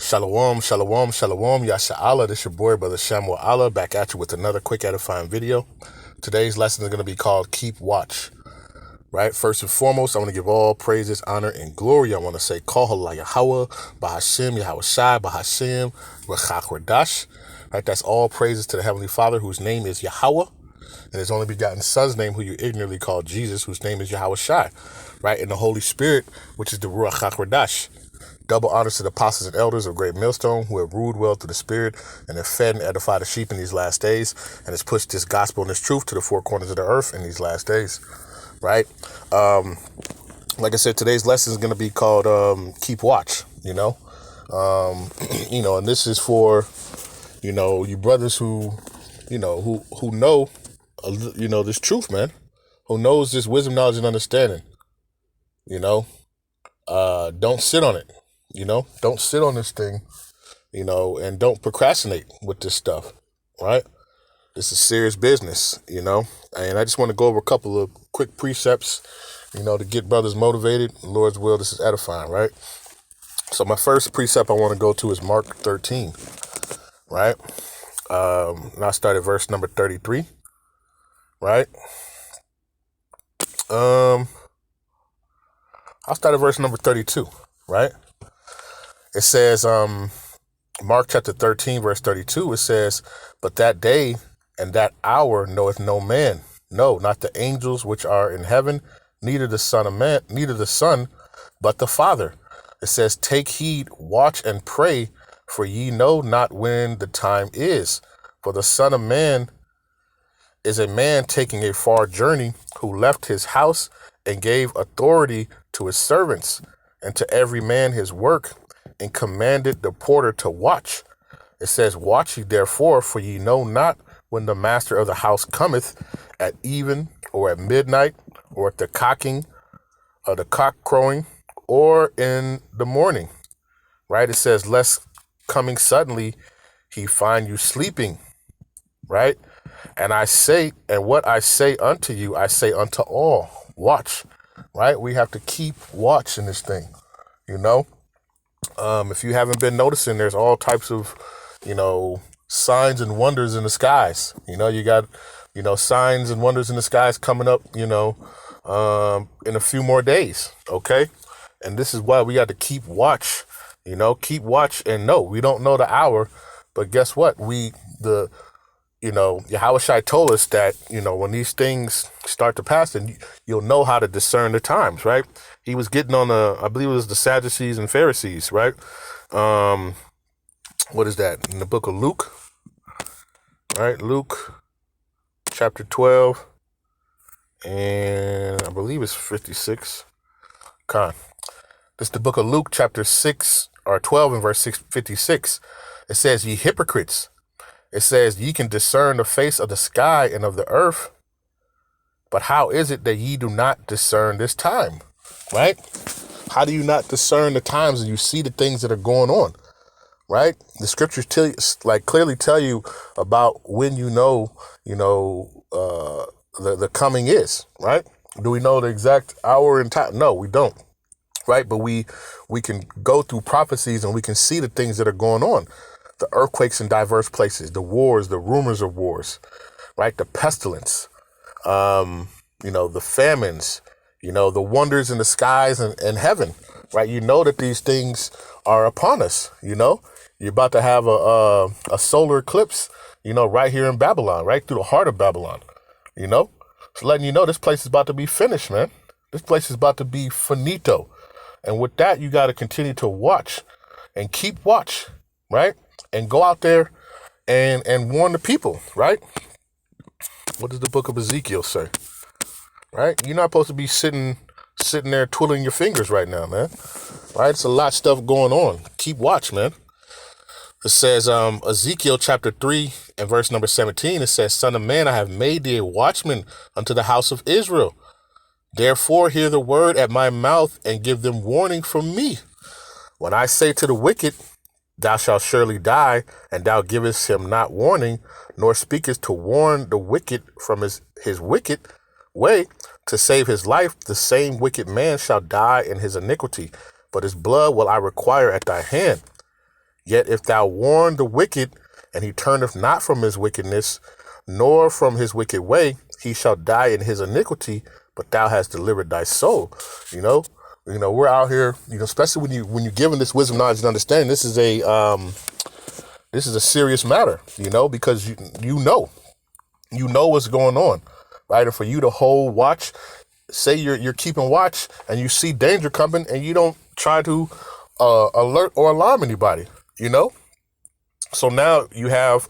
Shalom, shalom, shalom, Yasha'Allah. This your boy, Brother Shamuel Allah, back at you with another quick edifying video. Today's lesson is going to be called Keep Watch. Right? First and foremost, I want to give all praises, honor, and glory. I want to say, Halal, Yahawah, Bahasham, Yahawashi, Bahasham, Rawchaa, Qadash. Right? That's all praises to the Heavenly Father, whose name is Yahawah, and His only begotten Son's name, who you ignorantly call Jesus, whose name is Yahawashi. Right? And the Holy Spirit, which is the Rawchaa, Qadash. Double honors to the apostles and elders of Great Millstone who have ruled well through the Spirit and have fed and edified the sheep in these last days and has pushed this gospel and this truth to the four corners of the earth in these last days. Right? Like I said, today's lesson is going to be called Keep Watch, and this is for, you brothers who know, this truth, man, who knows this wisdom, knowledge, and understanding. Don't sit on it. Don't sit on this thing, and don't procrastinate with this stuff, right? This is serious business, and I just want to go over a couple of quick precepts, to get brothers motivated. Lord's will, this is edifying, right? So my first precept I want to go to is Mark 13, right? And I'll start at verse number 33, right? I'll start at verse number 32, right? It says, Mark chapter 13, verse 32, it says, "But that day and that hour knoweth no man, no, not the angels which are in heaven, neither the Son of Man, neither the Son, but the Father." It says, "Take heed, watch and pray, for ye know not when the time is. For the Son of Man is a man taking a far journey, who left his house and gave authority to his servants, and to every man his work, and commanded the porter to watch. It says, Watch ye therefore, for ye know not when the master of the house cometh, at even, or at midnight, or at the cocking of the cock crowing, or in the morning." Right? It says, "Lest coming suddenly he find you sleeping." Right? And what I say unto you, I say unto all, watch. Right? We have to keep watch in this thing, If you haven't been noticing, there's all types of, signs and wonders in the skies. You got, signs and wonders in the skies coming up, in a few more days. Okay. And this is why we got to keep watch, keep watch and know. We don't know the hour, but guess what? Yahawashi told us that, when these things start to pass, then you'll know how to discern the times, right? He was getting on I believe it was the Sadducees and Pharisees, right? What is that? In the book of Luke, right? Luke chapter 12, and I believe it's 56. This is the book of Luke chapter 6 or 12 and verse 56. It says, "Ye hypocrites," it says, "ye can discern the face of the sky and of the earth, but how is it that ye do not discern this time?" Right? How do you not discern the times and you see the things that are going on? Right? The scriptures clearly tell you about when the coming is, right? Do we know the exact hour and time? No, we don't. Right? But we can go through prophecies and we can see the things that are going on. The earthquakes in diverse places, the wars, the rumors of wars, right? The pestilence, the famines, the wonders in the skies and heaven, right? That these things are upon us, You're about to have a solar eclipse, right here in Babylon, right through the heart of Babylon, So letting you know this place is about to be finished, man. This place is about to be finito. And with that, you got to continue to watch and keep watch, right? And go out there and warn the people, right? What does the book of Ezekiel say? Right? You're not supposed to be sitting there twiddling your fingers right now, man. Right? It's a lot of stuff going on. Keep watch, man. It says, Ezekiel chapter 3 and verse number 17, it says, "Son of man, I have made thee a watchman unto the house of Israel. Therefore hear the word at my mouth and give them warning from me. When I say to the wicked, Thou shalt surely die, and thou givest him not warning, nor speakest to warn the wicked from his wicked way, to save his life, the same wicked man shall die in his iniquity, but his blood will I require at thy hand. Yet if thou warn the wicked, and he turneth not from his wickedness, nor from his wicked way, he shall die in his iniquity, but thou hast delivered thy soul. You know, we're out here, especially when you're given this wisdom, knowledge, and understanding. This is a serious matter, because you know what's going on, right? And for you to hold watch, say you're keeping watch, and you see danger coming, and you don't try to alert or alarm anybody, So now you have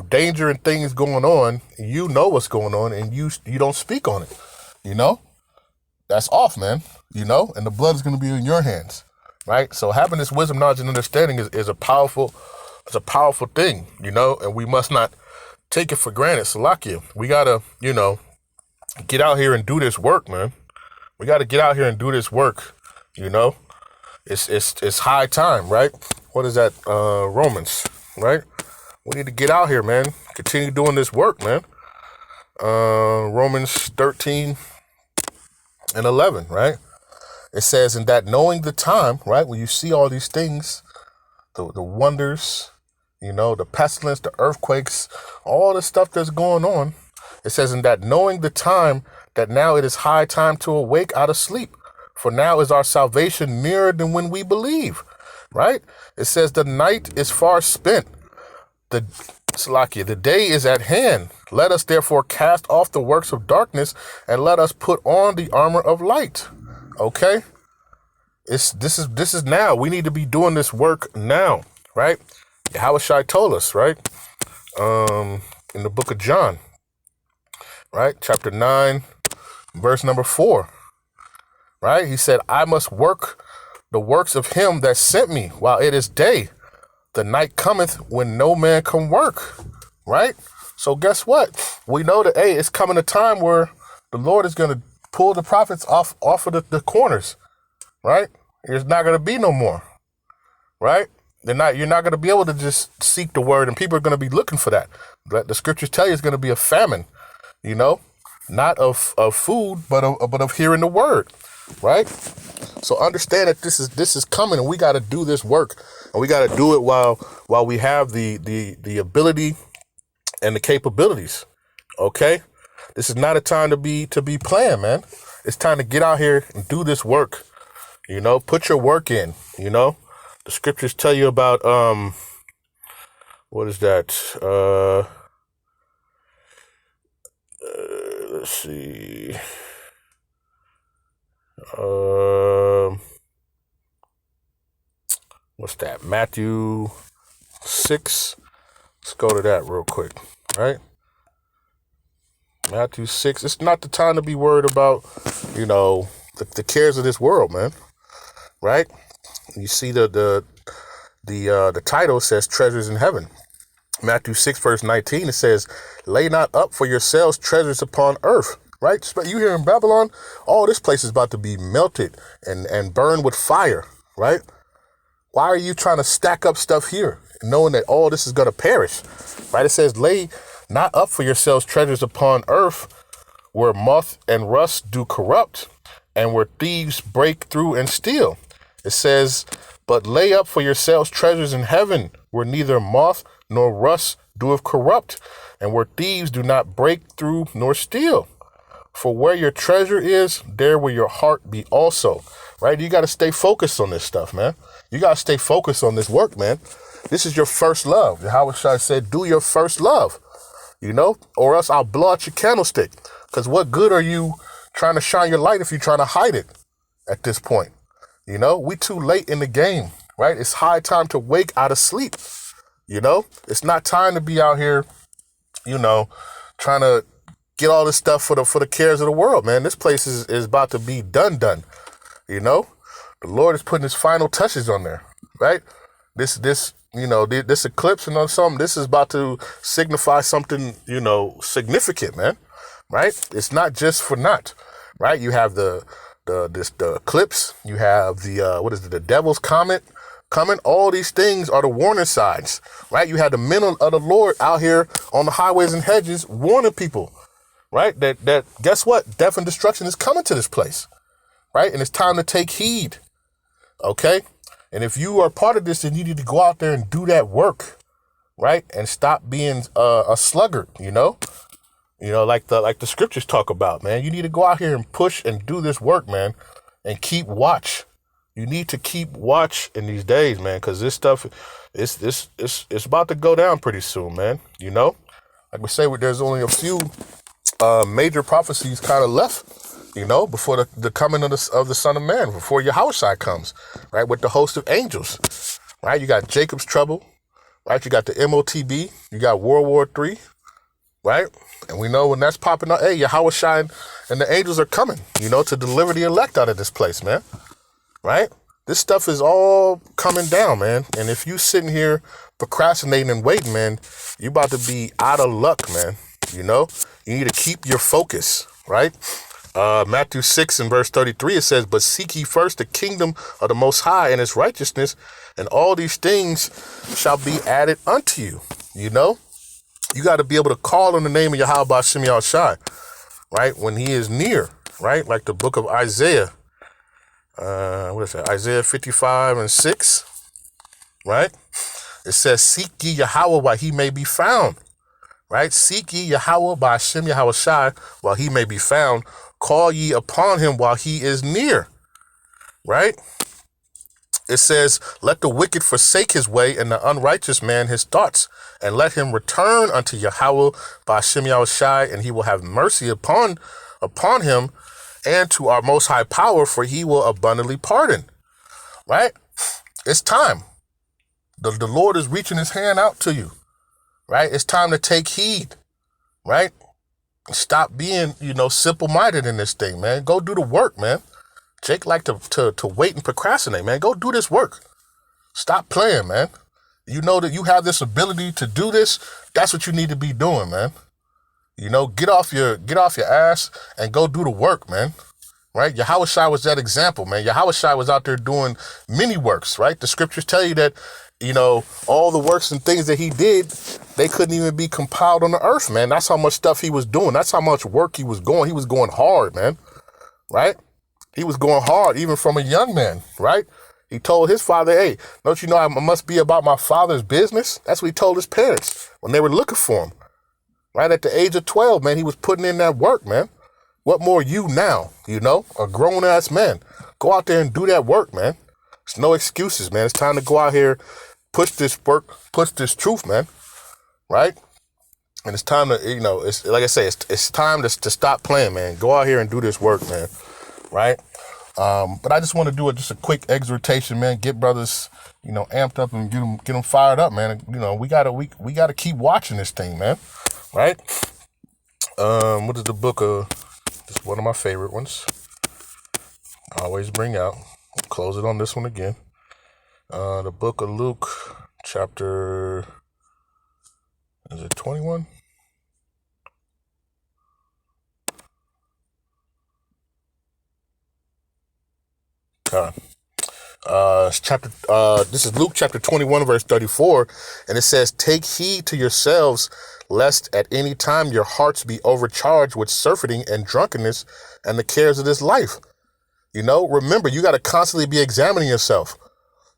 danger and things going on. You know what's going on, and you don't speak on it. That's off, man. And the blood is going to be in your hands, right? So having this wisdom, knowledge, and understanding is a powerful thing, and we must not take it for granted. Salakia, we gotta, get out here and do this work, man. We gotta get out here and do this work. It's high time, right? What is that? Romans, right? We need to get out here, man. Continue doing this work, man. Romans 13 and 11, right? It says, in that knowing the time, right? When you see all these things, the wonders, the pestilence, the earthquakes, all the stuff that's going on. It says, in that knowing the time, that now it is high time to awake out of sleep. For now is our salvation nearer than when we believe, right? It says, the night is far spent. The day is at hand. Let us therefore cast off the works of darkness and let us put on the armor of light. Okay? This is now. We need to be doing this work now, right? Yahawashi told us, right? In the book of John, right? Chapter 9, verse number 4, right? He said, I must work the works of him that sent me while it is day. The night cometh when no man can work, right? So guess what? We know that, hey, it's coming a time where the Lord is going to pull the prophets off of the corners, right? There's not going to be no more, right? You're not going to be able to just seek the word, and people are going to be looking for that. The scriptures tell you it's going to be a famine, not of food, but of hearing the word, right? So understand that this is coming, and we got to do this work, and we got to do it while we have the ability and the capabilities. Okay, this is not a time to be playing, man. It's time to get out here and do this work. Put your work in. The scriptures tell you about what is that? Let's see. What's that? Matthew 6. Let's go to that real quick, right? Matthew 6. It's not the time to be worried about, the cares of this world, man. Right? You see the title says treasures in heaven. Matthew 6 verse 19, it says, lay not up for yourselves treasures upon earth. Right? You here in Babylon, all this place is about to be melted and burned with fire. Right? Why are you trying to stack up stuff here, knowing that all this is going to perish? Right? It says, lay not up for yourselves treasures upon earth, where moth and rust do corrupt, and where thieves break through and steal. It says, but lay up for yourselves treasures in heaven, where neither moth nor rust doeth corrupt, and where thieves do not break through nor steal. For where your treasure is, there will your heart be also. Right? You got to stay focused on this stuff, man. You got to stay focused on this work, man. This is your first love. Yahawashi said, do your first love, or else I'll blow out your candlestick. Because what good are you trying to shine your light if you're trying to hide it at this point? We too late in the game, right? It's high time to wake out of sleep. It's not time to be out here, trying to get all this stuff for the cares of the world, man. This place is about to be done. The Lord is putting his final touches on there, right? This eclipse and something, this is about to signify something, significant, man, right? It's not just for naught, right? You have the eclipse, you have the devil's comet coming. All these things are the warning signs, right? You have the men of the Lord out here on the highways and hedges warning people, right? That guess what? Death and destruction is coming to this place, right? And it's time to take heed. Okay. And if you are part of this, then you need to go out there and do that work, right? And stop being a sluggard, like the scriptures talk about, man. You need to go out here and push and do this work, man, and keep watch. You need to keep watch in these days, man, because this stuff, it's about to go down pretty soon, man. Like we say, there's only a few major prophecies kind of left, before the coming of the Son of Man, before Yahawashi comes, right, with the host of angels, right? You got Jacob's trouble, right? You got the MOTB, you got World War III, right? And we know when that's popping up, hey, Yahawashi and the angels are coming, to deliver the elect out of this place, man, right? This stuff is all coming down, man. And if you sitting here procrastinating and waiting, man, you about to be out of luck, man. You need to keep your focus, right? Matthew 6 and verse 33, it says, but seek ye first the kingdom of the Most High and his righteousness, and all these things shall be added unto you. You got to be able to call on the name of Yahawah Bahasham Yahawashi, right? When he is near, right? Like the book of Isaiah, Isaiah 55 and 6, right? It says, seek ye Yahawah while he may be found, right? Seek ye Yahawah Bahasham Yahawashi while he may be found. Call ye upon him while he is near, right? It says, let the wicked forsake his way and the unrighteous man his thoughts, and let him return unto Yahawah Bahasham Yahawashi, and he will have mercy upon him and to our most high power, for he will abundantly pardon, right? It's time. The Lord is reaching his hand out to you, right? It's time to take heed, right? Stop being, simple-minded in this thing, man. Go do the work, man. Jake like to wait and procrastinate, man. Go do this work. Stop playing, man. You know that you have this ability to do this. That's what you need to be doing, man. Get off your ass and go do the work, man. Right? Yahawashi was that example, man. Yahawashi was out there doing many works, right? The scriptures tell you that, all the works and things that he did, they couldn't even be compiled on the earth, man. That's how much stuff he was doing. That's how much work he was going. He was going hard, man. Right? He was going hard, even from a young man, right? He told his father, hey, don't you know I must be about my father's business? That's what he told his parents when they were looking for him. Right at the age of 12, man, he was putting in that work, man. What more you now, a grown-ass man? Go out there and do that work, man. There's no excuses, man. It's time to go out here, push this work, push this truth, man. Right? And it's time to, it's like I say, it's time to stop playing, man. Go out here and do this work, man. Right? But I just want to do just a quick exhortation, man. Get brothers, amped up and get them fired up, man. We gotta keep watching this thing, man. Right? What is the book of? This is one of my favorite ones. I always bring out. I'll close it on this one again. The book of Luke, chapter, is it 21? This is Luke chapter 21, verse 34, and it says, take heed to yourselves, lest at any time your hearts be overcharged with surfeiting and drunkenness and the cares of this life. Remember, you got to constantly be examining yourself,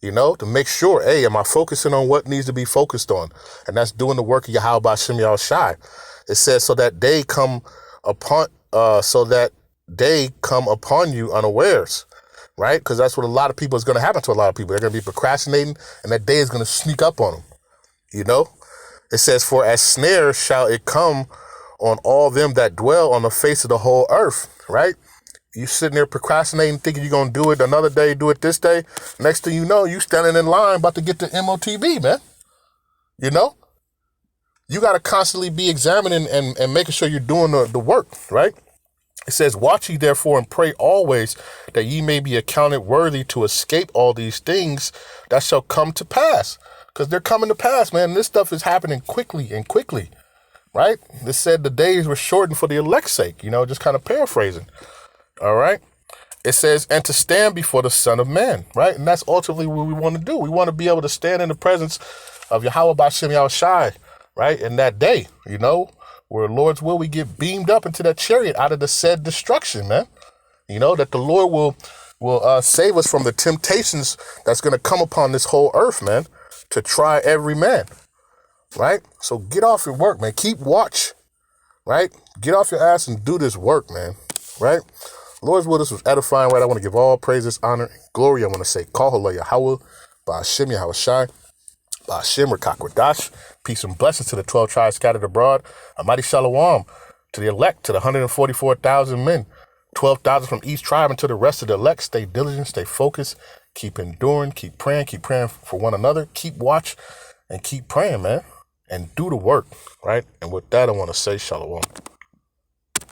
to make sure, hey, am I focusing on what needs to be focused on? And that's doing the work of Yahawah Bahasham Yahawashi. It says, so that day come upon you unawares. Right? Because that's what a lot of people is going to happen to a lot of people. They're going to be procrastinating, and that day is going to sneak up on them. It says, for as snare shall it come on all them that dwell on the face of the whole earth. Right? You sitting there procrastinating, thinking you're going to do it another day, do it this day. Next thing you know, you standing in line about to get the MOTB, man. You got to constantly be examining and making sure you're doing the work, right? It says, watch ye therefore and pray always that ye may be accounted worthy to escape all these things that shall come to pass. Because they're coming to pass, man. This stuff is happening quickly, right? This said the days were shortened for the elect's sake, just kind of paraphrasing. All right. It says, and to stand before the Son of Man, right? And that's ultimately what we want to do. We want to be able to stand in the presence of Yahawah Bahasham Yahawashi, right? In that day, where Lord's will, we get beamed up into that chariot out of the said destruction, man. That the Lord will save us from the temptations that's going to come upon this whole earth, man, to try every man, right? So get off your work, man. Keep watch, right? Get off your ass and do this work, man, right? Lord's will, this was edifying, right? I want to give all praises, honor, and glory. I want to say, Halal, Yahawah, Bahasham, Yahawashi, Bahasham, or Qadash. Peace and blessings to the 12 tribes scattered abroad. A mighty shalom to the elect, to the 144,000 men, 12,000 from each tribe, and to the rest of the elect. Stay diligent, stay focused, keep enduring, keep praying for one another, keep watch, and keep praying, man, and do the work, right? And with that, I want to say shalom.